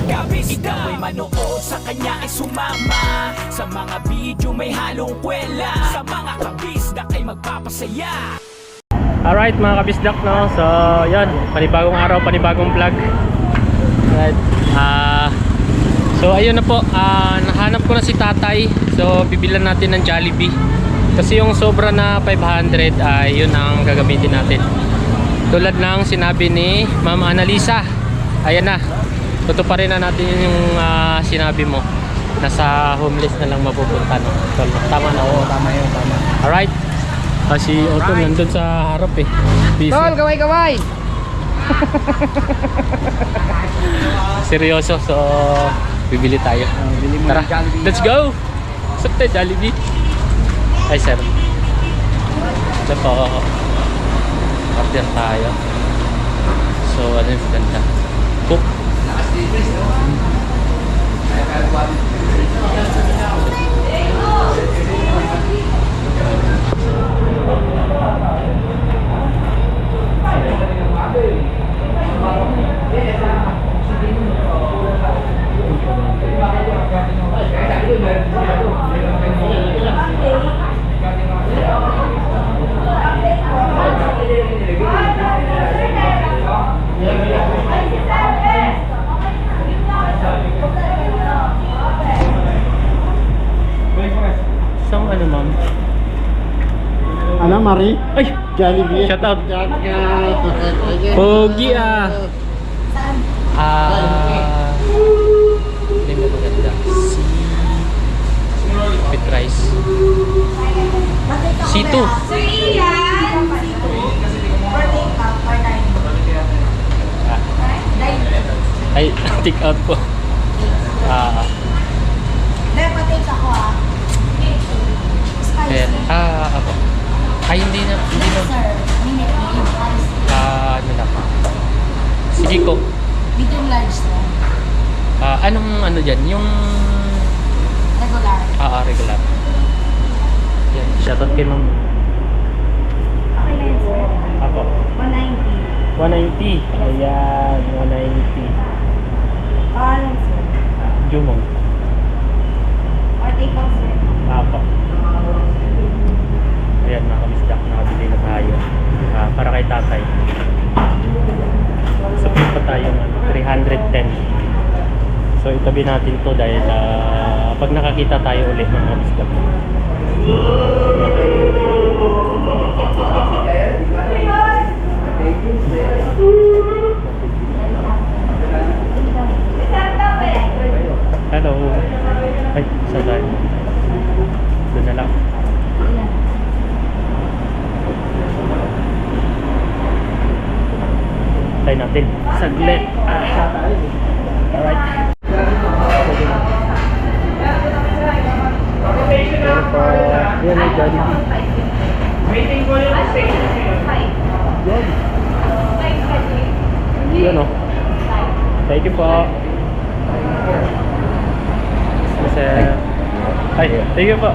kabisda. Ikaw ay manood, sa kanya ay sumama. Sa mga video may halong kwela. Sa mga kabisda ay magpapasaya. Alright mga kabisdak, no? So yan, panibagong araw, panibagong vlog. Alright. So ayun na po, nahanap ko na si tatay. So bibilan natin ng Jollibee. Kasi yung sobra na 500 ay yun ang gagamitin natin. Tulad ng sinabi ni Ma'am Annalisa. Ayan na, tutuparin na natin yung sinabi mo. Nasa homeless na lang mapupunta, no? Tama na, oo. Tama yun, tama. Alright. Si Otto nandun sa harap eh. Busy. Tol, kaway-kaway! Seryoso, so bibili tayo. Bili mo Tara, ng Jollibee. let's go! Sakta, Jollibee. Ay sir. Ito po. Order tayo. So ano yung ganda? Cook. Isang ano ma'am? Ano, Marie? Ay! Jollibee. Shout out! Pogi ah! Hindi mo maganda. With rice. C2. Sir Ian! Ay, take out po. Patake ako Ayan. Spicy. Ako. Ay, hindi na. Sir, minute medium spicy. Ano na pa? Sige ko. Medium large sir. Anong ano dyan? Yung... Regular. regular. Yan. Shoutout kay ma'am. Okay na yun sir. Ako. 190. 190. Ayan. 190. Pangalan sir. Jumong. Or take out sir. Ako. Ayan mga kabisdak. Nakabili na tayo. Para kay tatay. Submit pa tayo ng 310. So itabi natin to dahil pag nakakita tayo ulit mga kabisdak. Hello. Ay, saan tayo? Doon na lang. Tayo natin. Saglit. Alright. Yan ay Jollibee. Waiting ko yung Yan o. Thank you po. Ay, thank you po.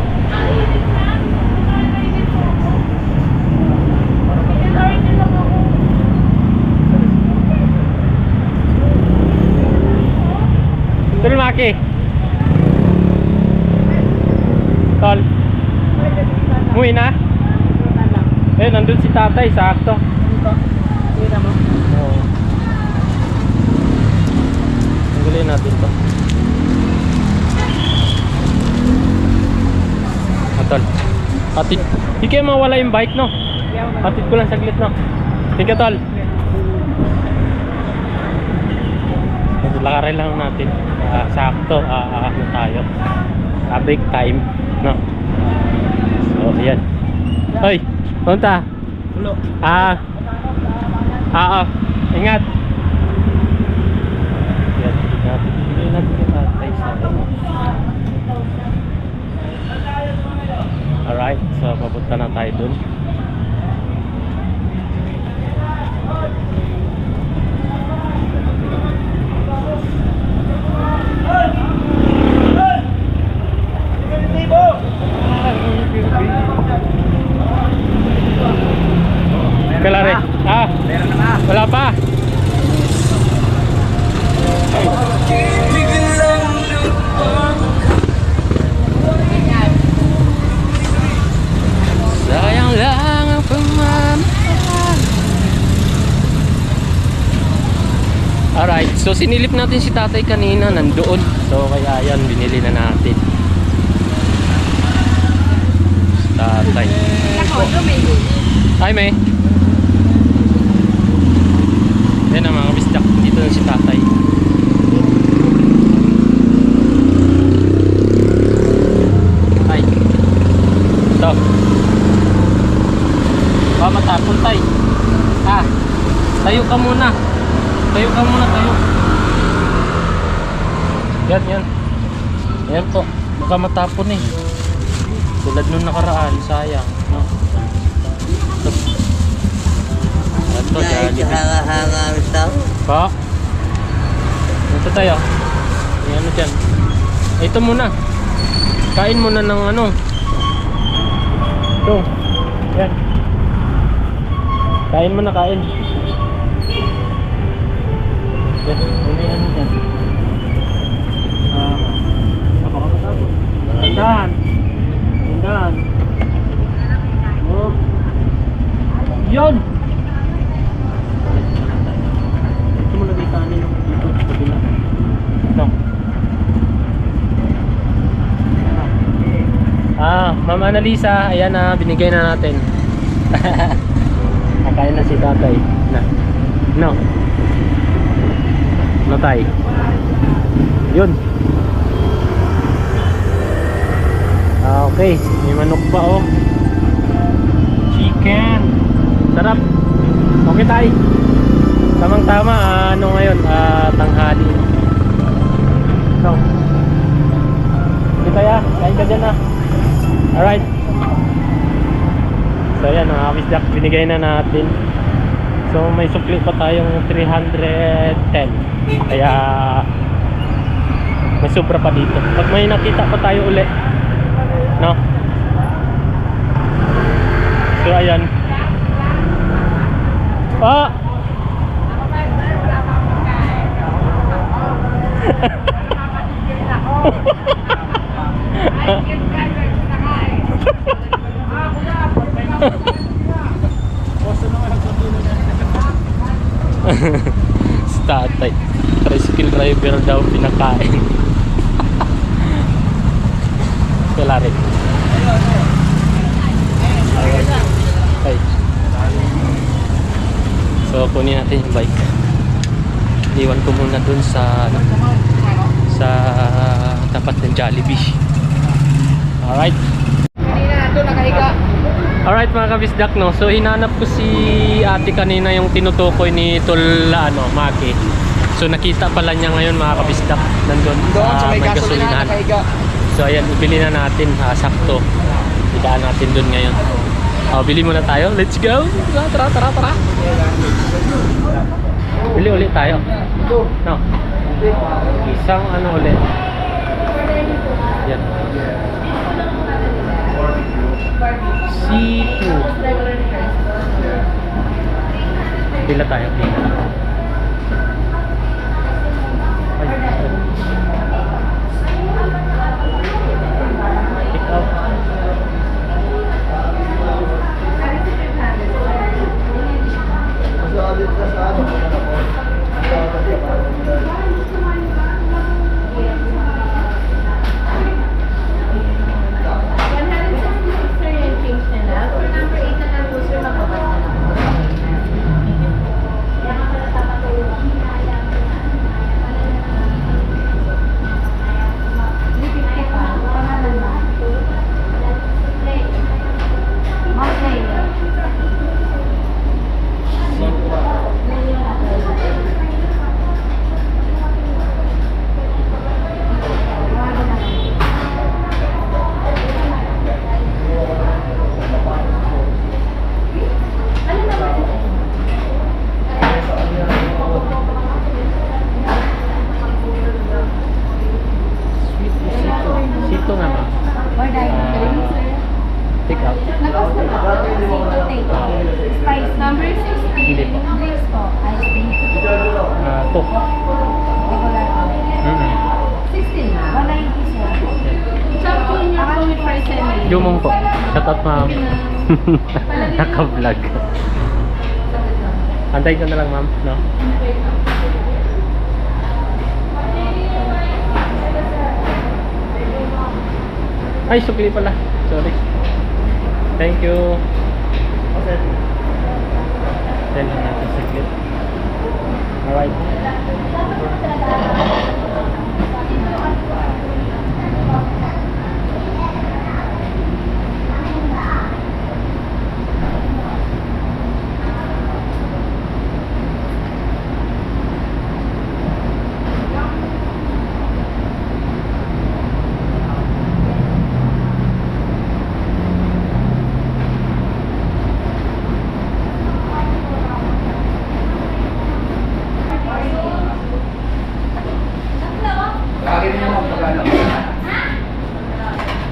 Tol Maki. Tol. Umuwi na? Nandun si tatay, sakto. Oo. Tanggalin natin to. Tol. Hatid. Hindi kayo mawala yung bike, no? Hatid ko lang saglit, no? Sige, tol. Lakarin lang natin. Sakto. Ano tayo? Break time, no? So, ayan. Hoy! Punta! Ulo. Ingat! Ayan. Hindi natin yung tatay sa alright, so papunta na tayo dun. Kalare. Wala pa. sinilip natin si tatay kanina, nandoon. So kaya yan, binili na natin. Si tatay. Hi, May. Yan ang mga kabisdak. Dito na si tatay. Hi. Ito. Matapon tay. Tayo ka muna. Tayo ka muna, tayo. Yan. Ayan po. Baka matapon eh. Tulad nung nakaraan, sayang. No? Ito, Jollibee. Pa? Ito tayo. Ayan, ano dyan. Ito muna. Kain muna ng ano. Ito. Yan. Kain muna, kain. Yan. Ano dyan. Dahan. Dahan. Oh. Yun. Ito mo lagay kanin. Dito. Kabila. Ito. Ma'am Annalisa. Ayan na. Binigay na natin. Nakain na si tatay. No. No tay. Yun. Okay, may manok pa oh. Chicken. Sarap. Okay tay. Tamang tama, ano ngayon, tanghali. So. Kita ya, kain ka dyan na. Alright. So yan, mga kabisdak, binigay na natin. So may sukli pa tayong 310. Kaya may sobra pa dito. Pag may nakita pa tayo uli, no? So ayan. Si tatay, tricycle driver daw pinakain. Wala rin. Okay. So kunin natin yung bike. Iwan ko muna dun sa tapat ng Jollibee. Alright. Alright mga kabisdak, no. So hinanap ko si ate kanina, yung tinutukoy ni Maki. So nakita pala niya ngayon mga kabisdak, nandun sa may gasolinahan. So ayan, ibili na natin, sakto. Idaan natin dun ngayon. Bili muna tayo. Let's go. Tara. Bili ulit tayo. No. Isang ano ulit. Yan. C2. Pila tayo, pila. Pick up. Jumong po. Shout out ma'am. Naka-vlog. Antayin ko na lang ma'am, no? Ay, sukli pala. Sorry. Thank you. Then, natin saglit. Alright.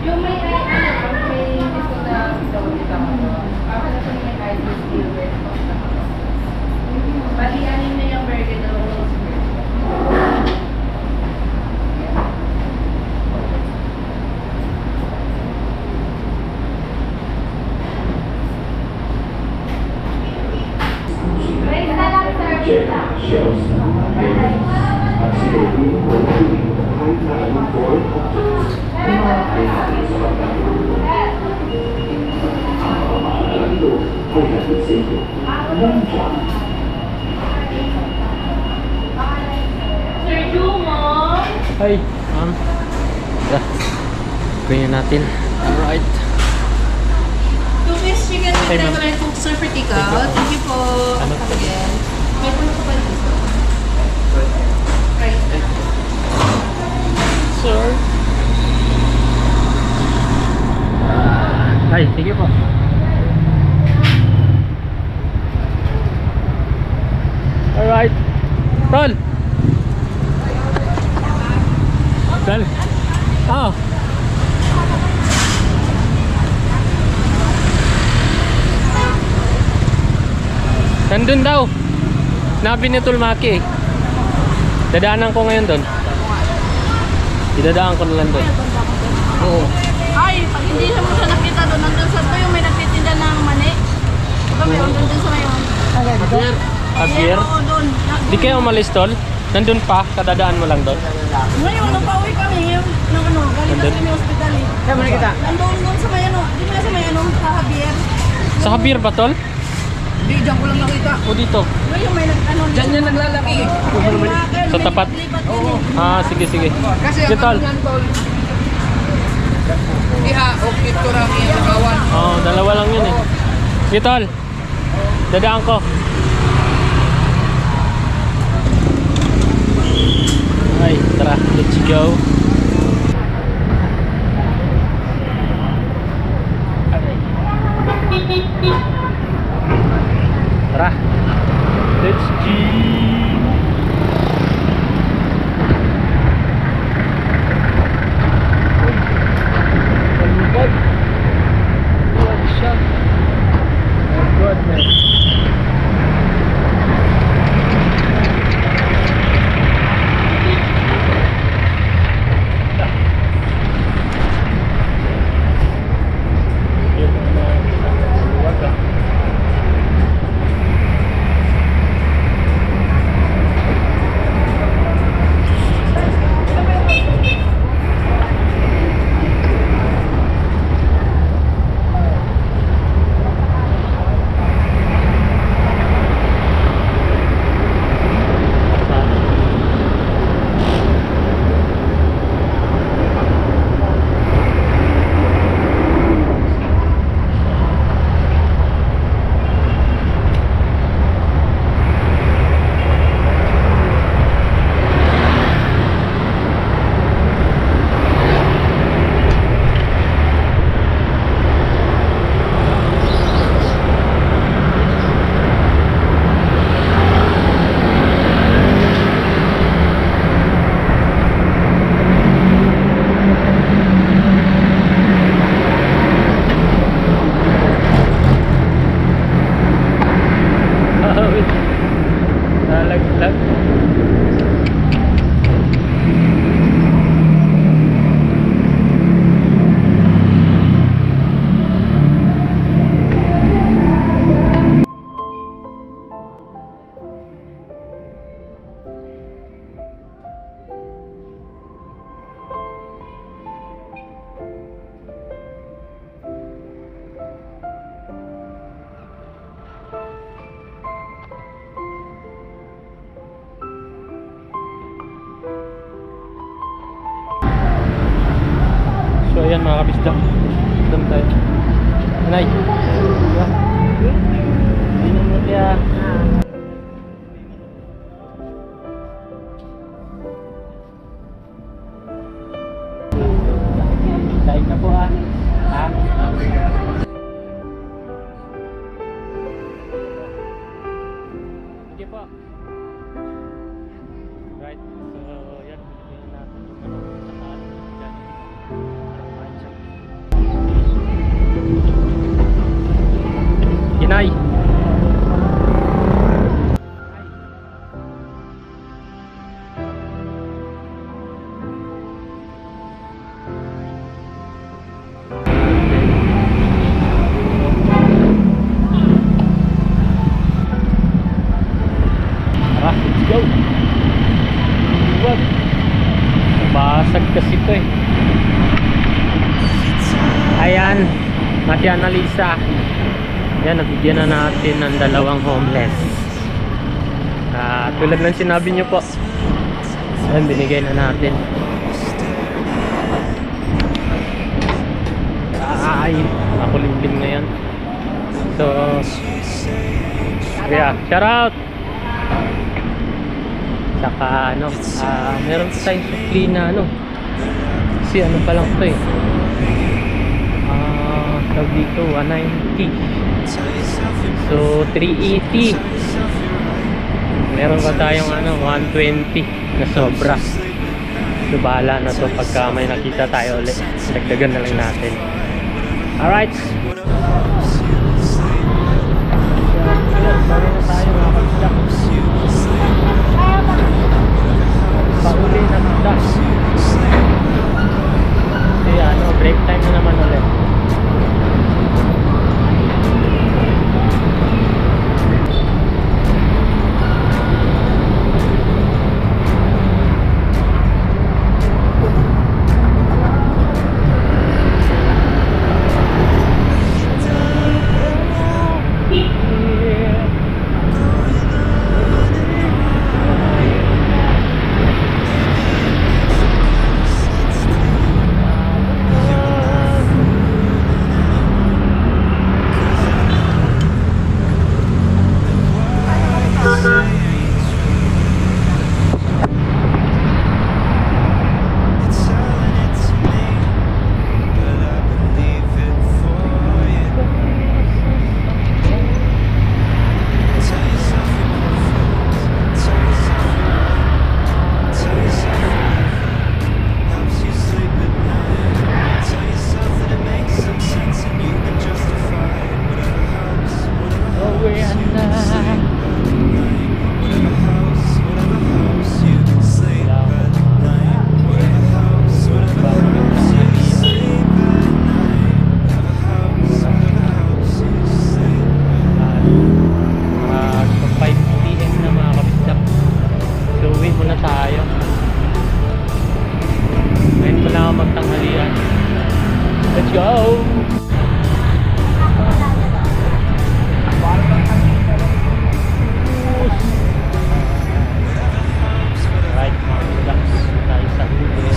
Yung may gusto na daw dito ako. Ako na po may ID silver. Bali, anin na yung burger daw. Raise na lang, sir. Sir Jumo. Hi, ma'am. Yeah. Ganyan natin. Alright. 2-piece chicken with Hey, ma'am. regular cook sir for takeout. Thank you po. Ano? Again. May puno ka pa dito. Right. Sir. Ay, sige po. Alright. Tol. Tol. Oh. Nandun daw. Nabi ni Tulmaki eh. Dadaanan ko ngayon doon. Idadaan ko na lang doon. Oo. Ay, pag hindi mo siya nakita doon, nandun sa to yung may nagtitinda ng mani. Diba may doon sa mayon? Javier? Oo, doon. Di kayo umalis tol? Nandun pa? Kadadaan mo lang doon? Ngayon, napauwi kami ngayon. Nung ano, galing na Nandun? kami hospital eh. Kaya mo nakita? Nandun doon sa mayon. Di ba sa mayon, sa Javier? Sa Javier ba tol? Hindi, dyan ko lang nakita. O dito? Ngayon, may nag-ano. Dyan yan naglalaki eh. Sa tapat? Oo. Ah, sige sige. Kasi Sige ang tol. ano yan, tol. Iha, okay, ito lang yan, nagawan. Oo, dalawa lang yun eh. Sige tol. Dadaan ko. Ay, tara. Let's go. Tara. Let's go. Palibad. What siya? My goodness. yan mga kabisdak. Doon tayo. Anay. Diba? Tingnan mo kaya. Kain na po ha. Ha? Sige po. Right. So, yan. Bigyan natin yung ano. Saka dyan. Kain siya. Inay. Tara, let's go. Wag. Basag kasi ito eh. Ayan, Mati Annalisa. Yan, nabigyan na natin ng dalawang homeless. Tulad ng sinabi nyo po. Yan, binigay na natin. Ay, makulimlim na yan. So, yeah, shout out! Saka ano, meron tayong supli na ano. Kasi ano pa lang ito eh. Tawag dito, 190. So, 380. Meron pa tayong ano, 120 na sobra. So, bahala na to pagka may nakita tayo ulit. Dagdagan na lang natin. Alright. Balik na tayo mga kapityak. Pauli na nagda. Kasi ano, break time na naman ulit. Let's go! Right, relax tayo sa dulo.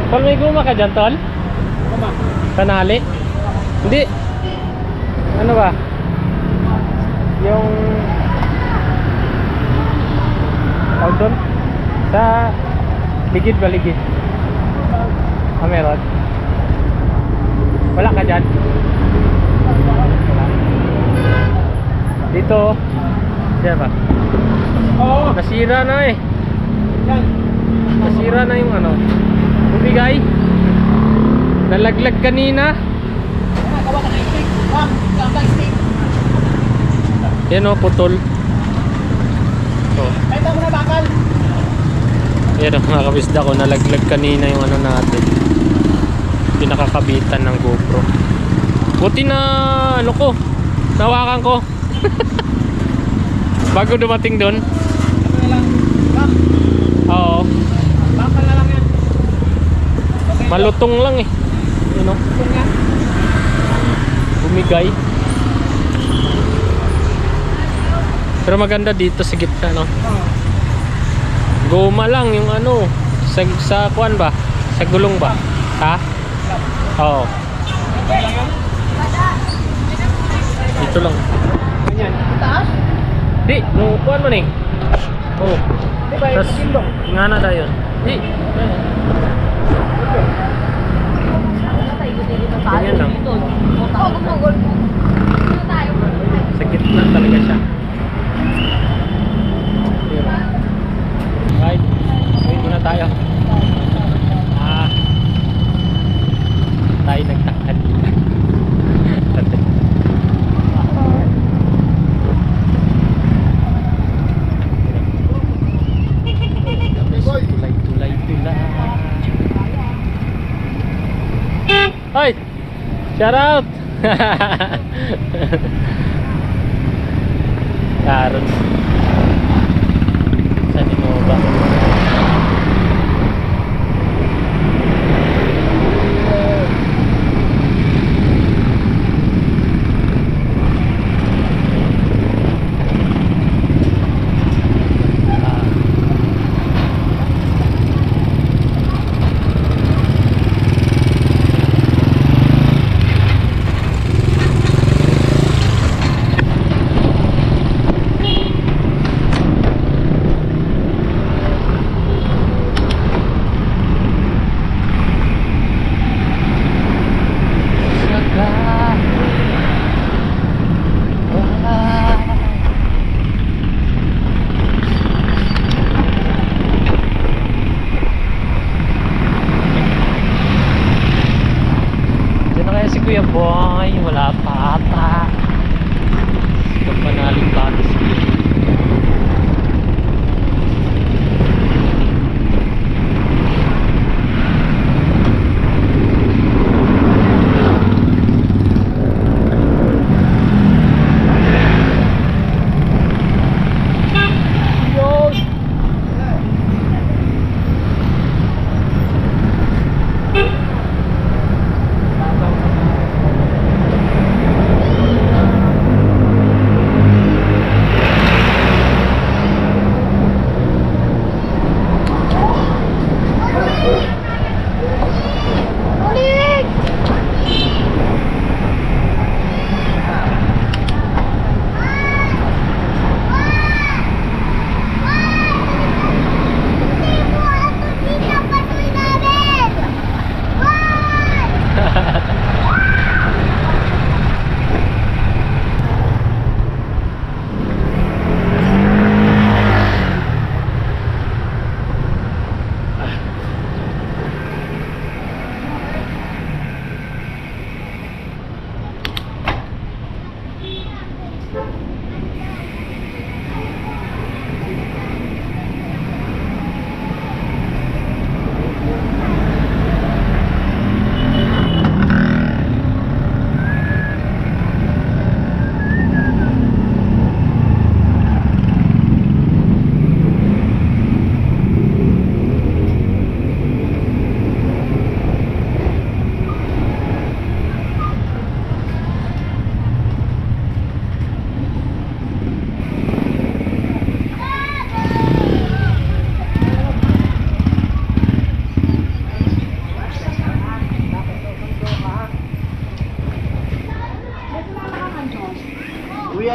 Tol, may guma ka dyan, Tol? Guma? Tanali? Hindi. Ano ba? Yung tawag doon? Sa ligid ba ligid? Ah, meron? Wala ka dyan? Wala. Dito. Diyan ba? Oo. Nasira na eh. Nasira na yung ano. Bumigay. Nalaglag kanina. Yan o, putol. So, yan o mga kabisda ko, nalaglag kanina yung ano natin, pinakakabitan ng GoPro. Buti na ano ko, nawakan ko. Bago dumating doon. Oo. Malutong lang eh. Yun o. Bumigay. Pero maganda dito sa gitna, no? Goma lang yung ano, sa kuan ba? Sa gulong ba? Ha? Oo. Dito lang. Taas? Di, no kuan man eh. Oh. Di ba yung Tas, tindong? nga na da yun. Di. Ganyan lang. Sa gitna talaga siya. Right. Wait muna tayo. Tayo nagtakad. Tulay. Hoy! Shout out! Karon. Sa Innova. Si Kuya Boy, wala pa ata. Pagpanaling batis.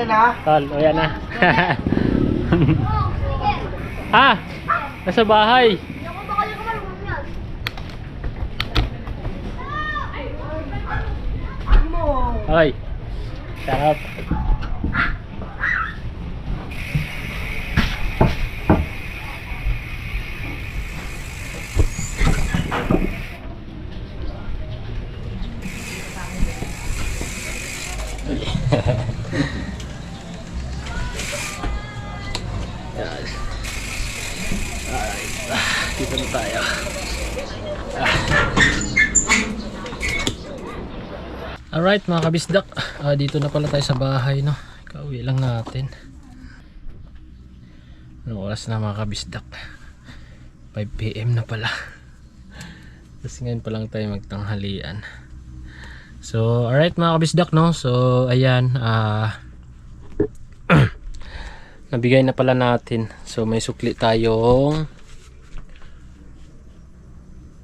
Ayan na. Tol, o yan na. Ah! Nasa bahay. Hoy. Sarap. Yan. Alright. Dito na tayo. Alright mga kabisdak, dito na pala tayo sa bahay, no? Kauwi lang natin. Anong oras na mga kabisdak? 5 PM na pala. Tapos ngayon pa lang tayo magtanghalian. So alright mga kabisdak, no? So ayan, nabigay na pala natin. So may sukli tayong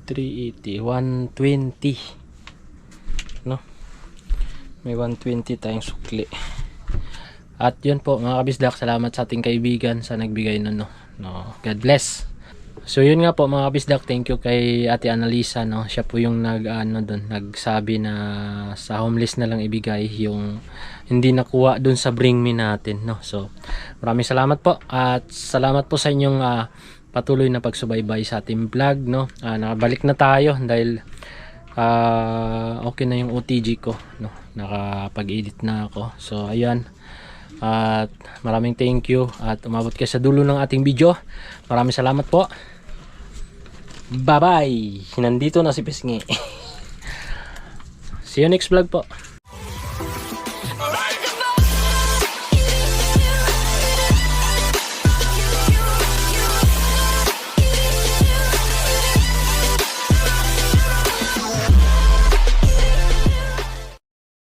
380, 120, no? May 120 tayong sukli. At yun po mga kabisdak, salamat sa ating kaibigan sa nagbigay nun, no? God bless. So yun nga po mga kabisdak, thank you kay Ate Annalisa, no? Siya po yung nagsabi na sa homeless na lang ibigay yung hindi nakuha dun sa Bring Me natin, no? So maraming salamat po, at salamat po sa inyong patuloy na pagsubaybay sa ating vlog, no? Nakabalik na tayo dahil okay na yung OTG ko, no? Nakapag-edit na ako. So ayan, at maraming thank you at umabot kayo sa dulo ng ating video. Maraming salamat po. Bye bye. Nandito na si Pisngi. See you next vlog po.